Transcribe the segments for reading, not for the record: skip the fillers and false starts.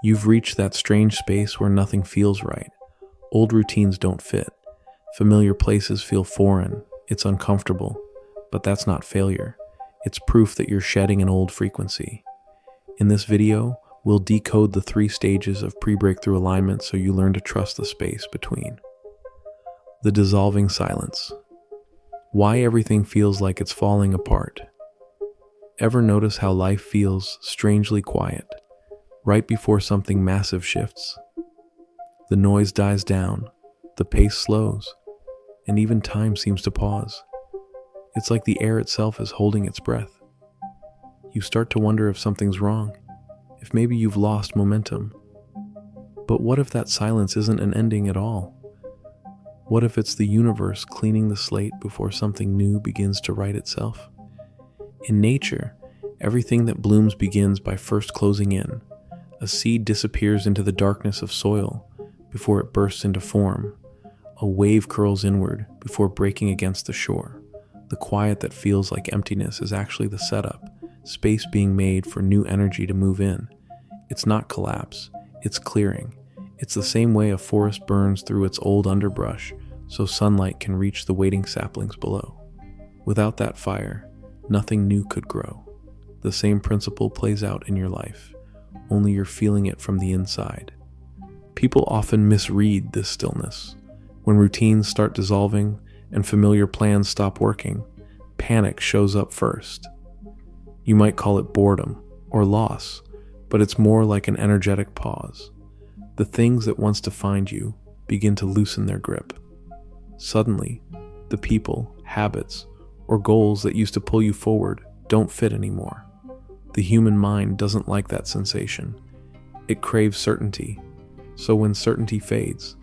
You've reached that strange space where nothing feels right. Old routines don't fit. Familiar places feel foreign. It's uncomfortable. But that's not failure. It's proof that you're shedding an old frequency. In this video, we'll decode the 3 stages of pre-breakthrough alignment so you learn to trust the space between. The dissolving silence. Why everything feels like it's falling apart. Ever notice how life feels strangely quiet, right before something massive shifts? The noise dies down, the pace slows, and even time seems to pause. It's like the air itself is holding its breath. You start to wonder if something's wrong, if maybe you've lost momentum. But what if that silence isn't an ending at all? What if it's the universe cleaning the slate before something new begins to write itself? In nature, everything that blooms begins by first closing in. A seed disappears into the darkness of soil before it bursts into form. A wave curls inward before breaking against the shore. The quiet that feels like emptiness is actually the setup, space being made for new energy to move in. It's not collapse, it's clearing. It's the same way a forest burns through its old underbrush so sunlight can reach the waiting saplings below. Without that fire, nothing new could grow. The same principle plays out in your life, only you're feeling it from the inside. People often misread this stillness. When routines start dissolving and familiar plans stop working, panic shows up first. You might call it boredom or loss, but it's more like an energetic pause. The things that once defined you begin to loosen their grip. Suddenly, the people, habits, or goals that used to pull you forward don't fit anymore. The human mind doesn't like that sensation. It craves certainty. So when certainty fades,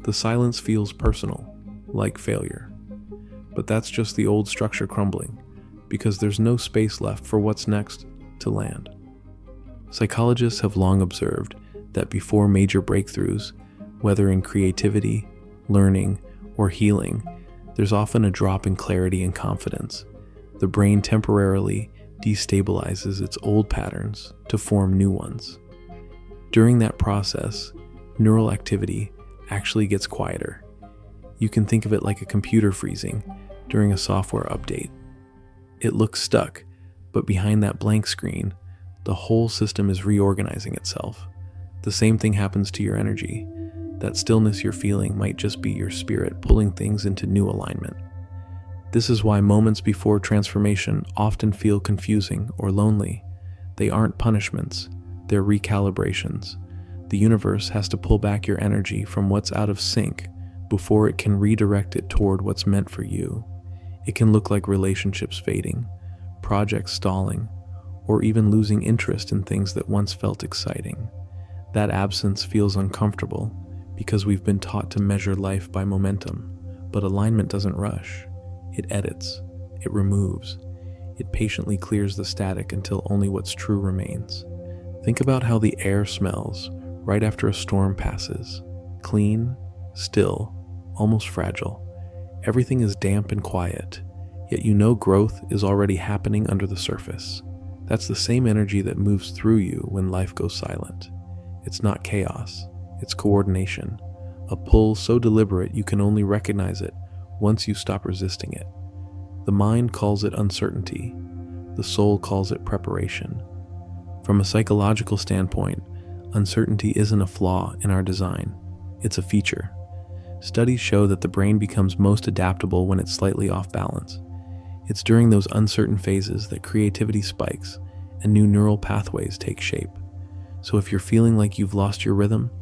the silence feels personal, like failure. But that's just the old structure crumbling, because there's no space left for what's next to land. Psychologists have long observed that before major breakthroughs, whether in creativity, learning, or healing, there's often a drop in clarity and confidence. The brain temporarily destabilizes its old patterns to form new ones. During that process, neural activity actually gets quieter. You can think of it like a computer freezing during a software update. It looks stuck, but behind that blank screen, the whole system is reorganizing itself. The same thing happens to your energy. That stillness you're feeling might just be your spirit pulling things into new alignment. This is why moments before transformation often feel confusing or lonely. They aren't punishments, they're recalibrations. The universe has to pull back your energy from what's out of sync before it can redirect it toward what's meant for you. It can look like relationships fading, projects stalling, or even losing interest in things that once felt exciting. That absence feels uncomfortable because we've been taught to measure life by momentum, but alignment doesn't rush. It edits, it removes, it patiently clears the static until only what's true remains. Think about how the air smells right after a storm passes. Clean, still, almost fragile. Everything is damp and quiet, yet you know growth is already happening under the surface. That's the same energy that moves through you when life goes silent. It's not chaos, it's coordination. A pull so deliberate you can only recognize it once you stop resisting it. The mind calls it uncertainty. The soul calls it preparation. From a psychological standpoint, uncertainty isn't a flaw in our design. It's a feature. Studies show that the brain becomes most adaptable when it's slightly off balance. It's during those uncertain phases that creativity spikes and new neural pathways take shape. So if you're feeling like you've lost your rhythm,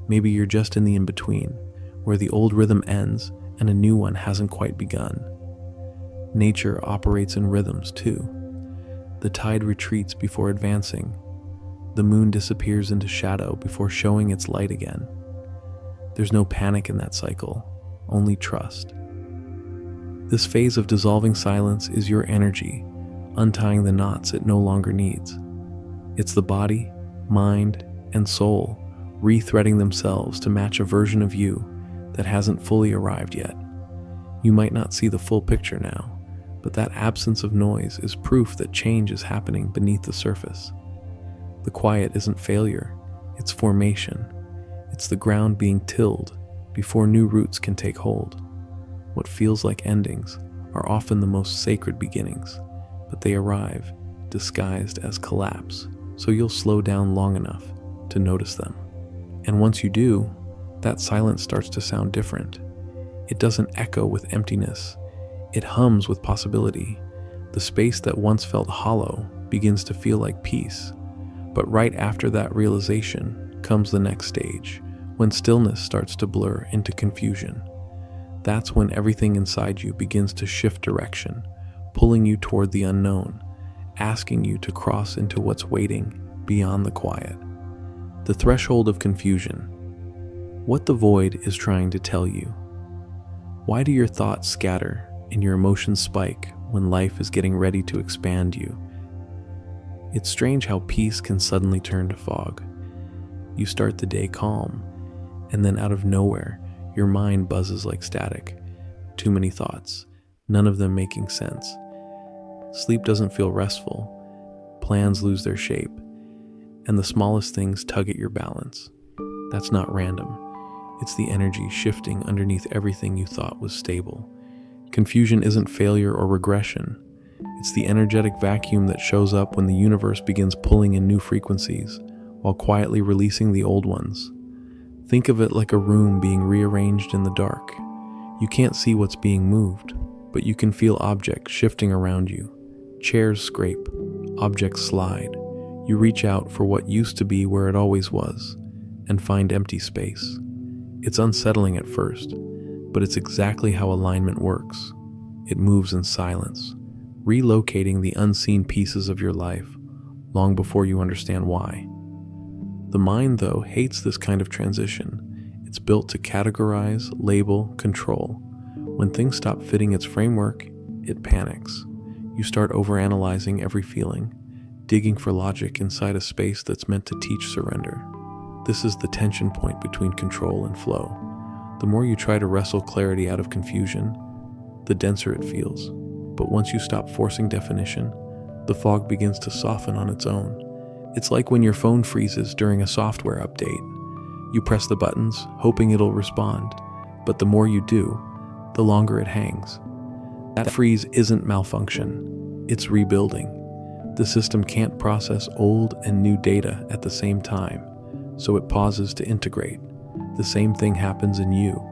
maybe you're just in the in-between, where the old rhythm ends and a new one hasn't quite begun. Nature operates in rhythms too. The tide retreats before advancing. The moon disappears into shadow before showing its light again. There's no panic in that cycle, only trust. This phase of dissolving silence is your energy, untying the knots it no longer needs. It's the body, mind, and soul rethreading themselves to match a version of you that hasn't fully arrived yet. You might not see the full picture now, but that absence of noise is proof that change is happening beneath the surface. The quiet isn't failure, It's formation. It's the ground being tilled before new roots can take hold. What feels like endings are often the most sacred beginnings, but they arrive disguised as collapse, so you'll slow down long enough to notice them. And once you do, that silence starts to sound different. It doesn't echo with emptiness. It hums with possibility. The space that once felt hollow begins to feel like peace. But right after that realization comes the next stage, when stillness starts to blur into confusion. That's when everything inside you begins to shift direction, pulling you toward the unknown, asking you to cross into what's waiting beyond the quiet. The threshold of confusion. What the void is trying to tell you. Why do your thoughts scatter and your emotions spike when life is getting ready to expand you? It's strange how peace can suddenly turn to fog. You start the day calm, and then out of nowhere, your mind buzzes like static. Too many thoughts, none of them making sense. Sleep doesn't feel restful, plans lose their shape, and the smallest things tug at your balance. That's not random. It's the energy shifting underneath everything you thought was stable. Confusion isn't failure or regression. It's the energetic vacuum that shows up when the universe begins pulling in new frequencies, while quietly releasing the old ones. Think of it like a room being rearranged in the dark. You can't see what's being moved, but you can feel objects shifting around you. Chairs scrape, objects slide. You reach out for what used to be where it always was, and find empty space. It's unsettling at first, but it's exactly how alignment works. It moves in silence, relocating the unseen pieces of your life long before you understand why. The mind, though, hates this kind of transition. It's built to categorize, label, control. When things stop fitting its framework, it panics. You start overanalyzing every feeling, digging for logic inside a space that's meant to teach surrender. This is the tension point between control and flow. The more you try to wrestle clarity out of confusion, the denser it feels. But once you stop forcing definition, the fog begins to soften on its own. It's like when your phone freezes during a software update. You press the buttons, hoping it'll respond, but the more you do, the longer it hangs. That freeze isn't malfunction, it's rebuilding. The system can't process old and new data at the same time, so it pauses to integrate. The same thing happens in you.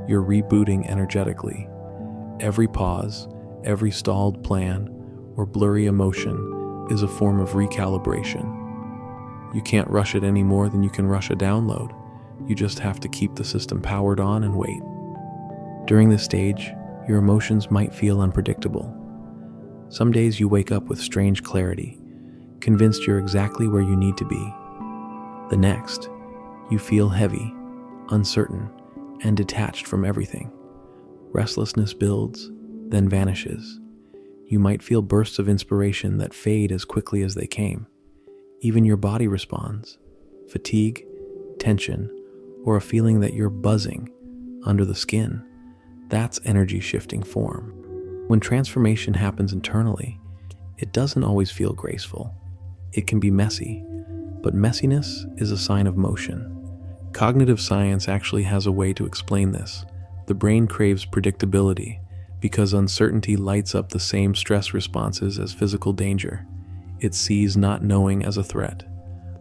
You're rebooting energetically. Every pause, every stalled plan, or blurry emotion is a form of recalibration. You can't rush it any more than you can rush a download. You just have to keep the system powered on and wait. During this stage, your emotions might feel unpredictable. Some days you wake up with strange clarity, convinced you're exactly where you need to be. The next, you feel heavy, uncertain, and detached from everything. Restlessness builds, then vanishes. You might feel bursts of inspiration that fade as quickly as they came. Even your body responds. Fatigue, tension, or a feeling that you're buzzing under the skin. That's energy shifting form. When transformation happens internally, it doesn't always feel graceful. It can be messy, but messiness is a sign of motion. Cognitive science actually has a way to explain this. The brain craves predictability because uncertainty lights up the same stress responses as physical danger. It sees not knowing as a threat.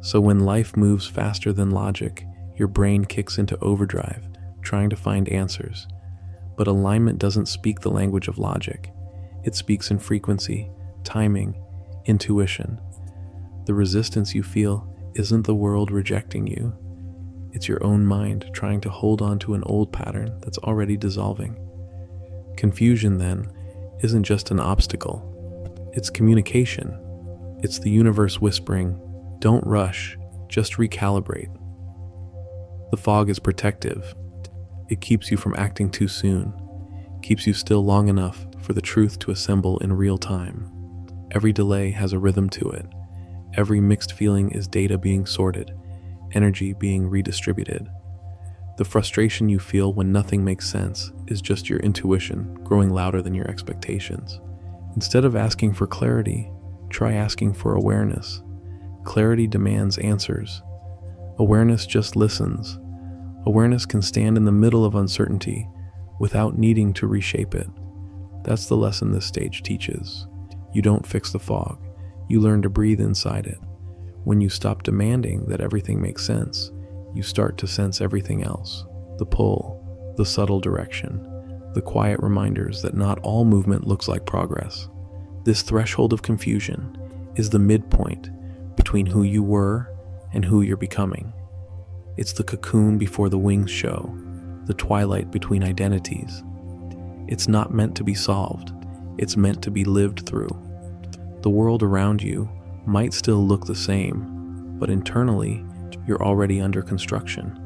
So when life moves faster than logic, your brain kicks into overdrive, trying to find answers. But alignment doesn't speak the language of logic. It speaks in frequency, timing, intuition. The resistance you feel isn't the world rejecting you. It's your own mind trying to hold on to an old pattern that's already dissolving. Confusion, then, isn't just an obstacle. It's communication. It's the universe whispering, "Don't rush, just recalibrate." The fog is protective. It keeps you from acting too soon, keeps you still long enough for the truth to assemble in real time. Every delay has a rhythm to it. Every mixed feeling is data being sorted, energy being redistributed. The frustration you feel when nothing makes sense is just your intuition growing louder than your expectations. Instead of asking for clarity, try asking for awareness. Clarity demands answers. Awareness just listens. Awareness can stand in the middle of uncertainty without needing to reshape it. That's the lesson this stage teaches. You don't fix the fog. You learn to breathe inside it. When you stop demanding that everything makes sense, you start to sense everything else. The pull, the subtle direction, the quiet reminders that not all movement looks like progress. This threshold of confusion is the midpoint between who you were and who you're becoming. It's the cocoon before the wings show, the twilight between identities. It's not meant to be solved, it's meant to be lived through. The world around you might still look the same, but internally, you're already under construction.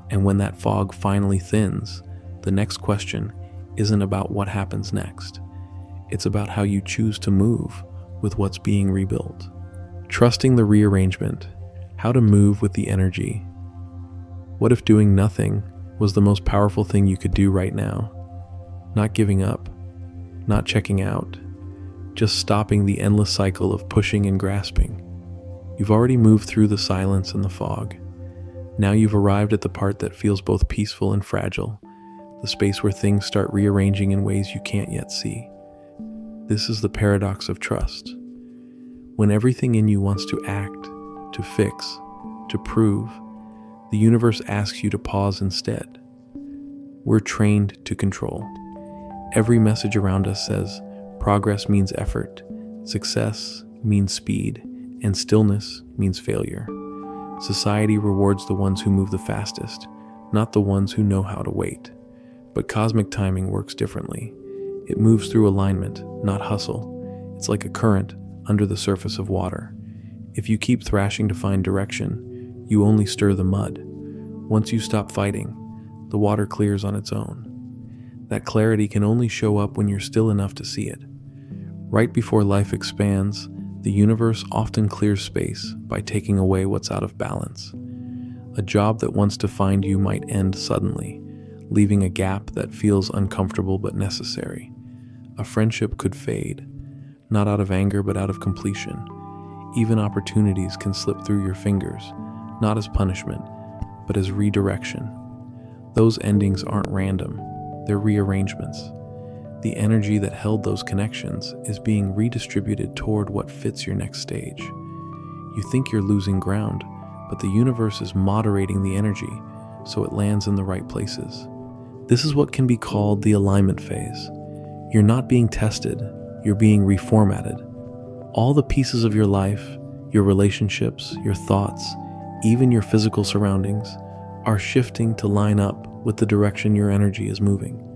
And when that fog finally thins, the next question isn't about what happens next. It's about how you choose to move with what's being rebuilt. Trusting the rearrangement, how to move with the energy. What if doing nothing was the most powerful thing you could do right now? Not giving up, not checking out, just stopping the endless cycle of pushing and grasping. You've already moved through the silence and the fog. Now you've arrived at the part that feels both peaceful and fragile, the space where things start rearranging in ways you can't yet see. This is the paradox of trust. When everything in you wants to act, to fix, to prove, the universe asks you to pause instead. We're trained to control. Every message around us says progress means effort, success means speed, and stillness means failure. Society rewards the ones who move the fastest, not the ones who know how to wait. But cosmic timing works differently. It moves through alignment, not hustle. It's like a current under the surface of water. If you keep thrashing to find direction, you only stir the mud. Once you stop fighting, the water clears on its own. That clarity can only show up when you're still enough to see it. Right before life expands, the universe often clears space by taking away what's out of balance. A job that wants to find you might end suddenly, leaving a gap that feels uncomfortable but necessary. A friendship could fade, not out of anger but out of completion. Even opportunities can slip through your fingers, not as punishment, but as redirection. Those endings aren't random, they're rearrangements. The energy that held those connections is being redistributed toward what fits your next stage. You think you're losing ground, but the universe is moderating the energy so it lands in the right places. This is what can be called the alignment phase. You're not being tested, you're being reformatted. All the pieces of your life, your relationships, your thoughts, even your physical surroundings, are shifting to line up with the direction your energy is moving.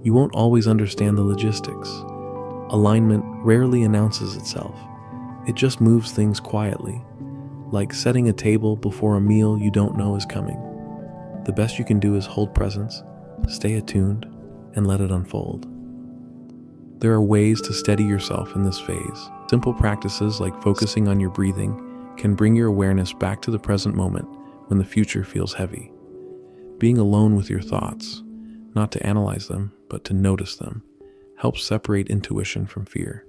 You won't always understand the logistics. Alignment rarely announces itself. It just moves things quietly, like setting a table before a meal you don't know is coming. The best you can do is hold presence, stay attuned, and let it unfold. There are ways to steady yourself in this phase. Simple practices like focusing on your breathing can bring your awareness back to the present moment when the future feels heavy. Being alone with your thoughts, not to analyze them, but to notice them, helps separate intuition from fear.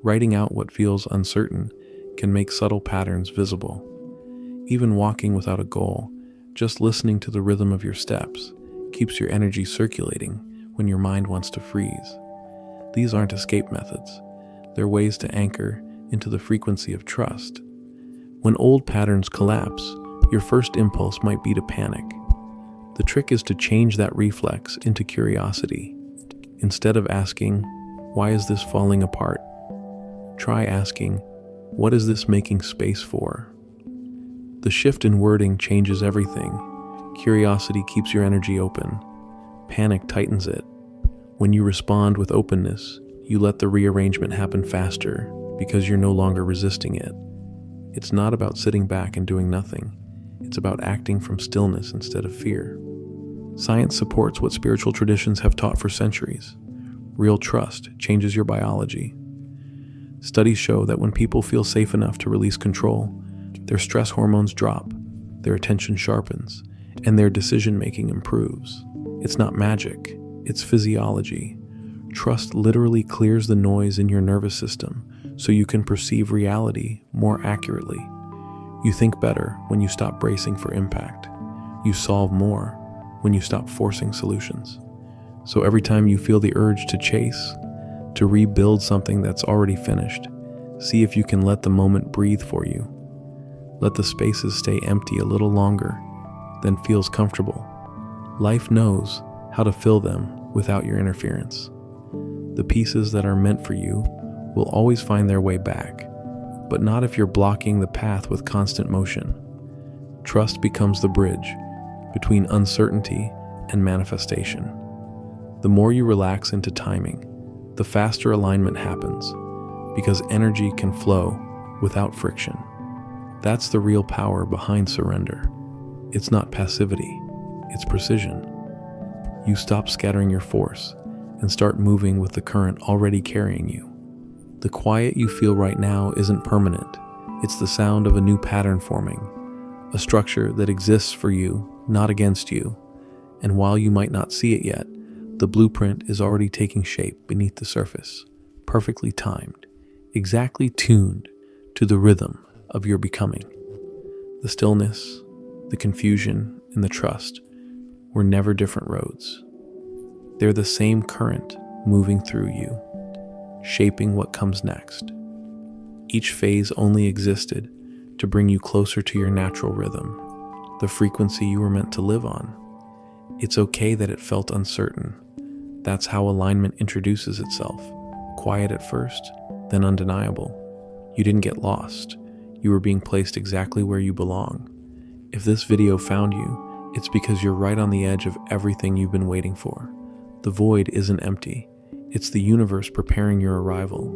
Writing out what feels uncertain can make subtle patterns visible. Even walking without a goal, just listening to the rhythm of your steps, keeps your energy circulating when your mind wants to freeze. These aren't escape methods. They're ways to anchor into the frequency of trust. When old patterns collapse, your first impulse might be to panic. The trick is to change that reflex into curiosity. Instead of asking, "Why is this falling apart?" try asking, "What is this making space for?" The shift in wording changes everything. Curiosity keeps your energy open. Panic tightens it. When you respond with openness, you let the rearrangement happen faster because you're no longer resisting it. It's not about sitting back and doing nothing. It's about acting from stillness instead of fear. Science supports what spiritual traditions have taught for centuries. Real trust changes your biology. Studies show that when people feel safe enough to release control, their stress hormones drop, their attention sharpens, and their decision-making improves. It's not magic, it's physiology. Trust literally clears the noise in your nervous system so you can perceive reality more accurately. You think better when you stop bracing for impact. You solve more when you stop forcing solutions. So every time you feel the urge to chase, to rebuild something that's already finished, see if you can let the moment breathe for you. Let the spaces stay empty a little longer than feels comfortable. Life knows how to fill them without your interference. The pieces that are meant for you will always find their way back, but not if you're blocking the path with constant motion. Trust becomes the bridge between uncertainty and manifestation. The more you relax into timing, the faster alignment happens, because energy can flow without friction. That's the real power behind surrender. It's not passivity, it's precision. You stop scattering your force and start moving with the current already carrying you. The quiet you feel right now isn't permanent. It's the sound of a new pattern forming, a structure that exists for you, not against you. And while you might not see it yet, the blueprint is already taking shape beneath the surface, perfectly timed, exactly tuned to the rhythm of your becoming. The stillness, the confusion, and the trust were never different roads. They're the same current moving through you, shaping what comes next. Each phase only existed to bring you closer to your natural rhythm, the frequency you were meant to live on. It's okay that it felt uncertain. That's how alignment introduces itself. Quiet at first, then undeniable. You didn't get lost. You were being placed exactly where you belong. If this video found you, it's because you're right on the edge of everything you've been waiting for. The void isn't empty. It's the universe preparing your arrival.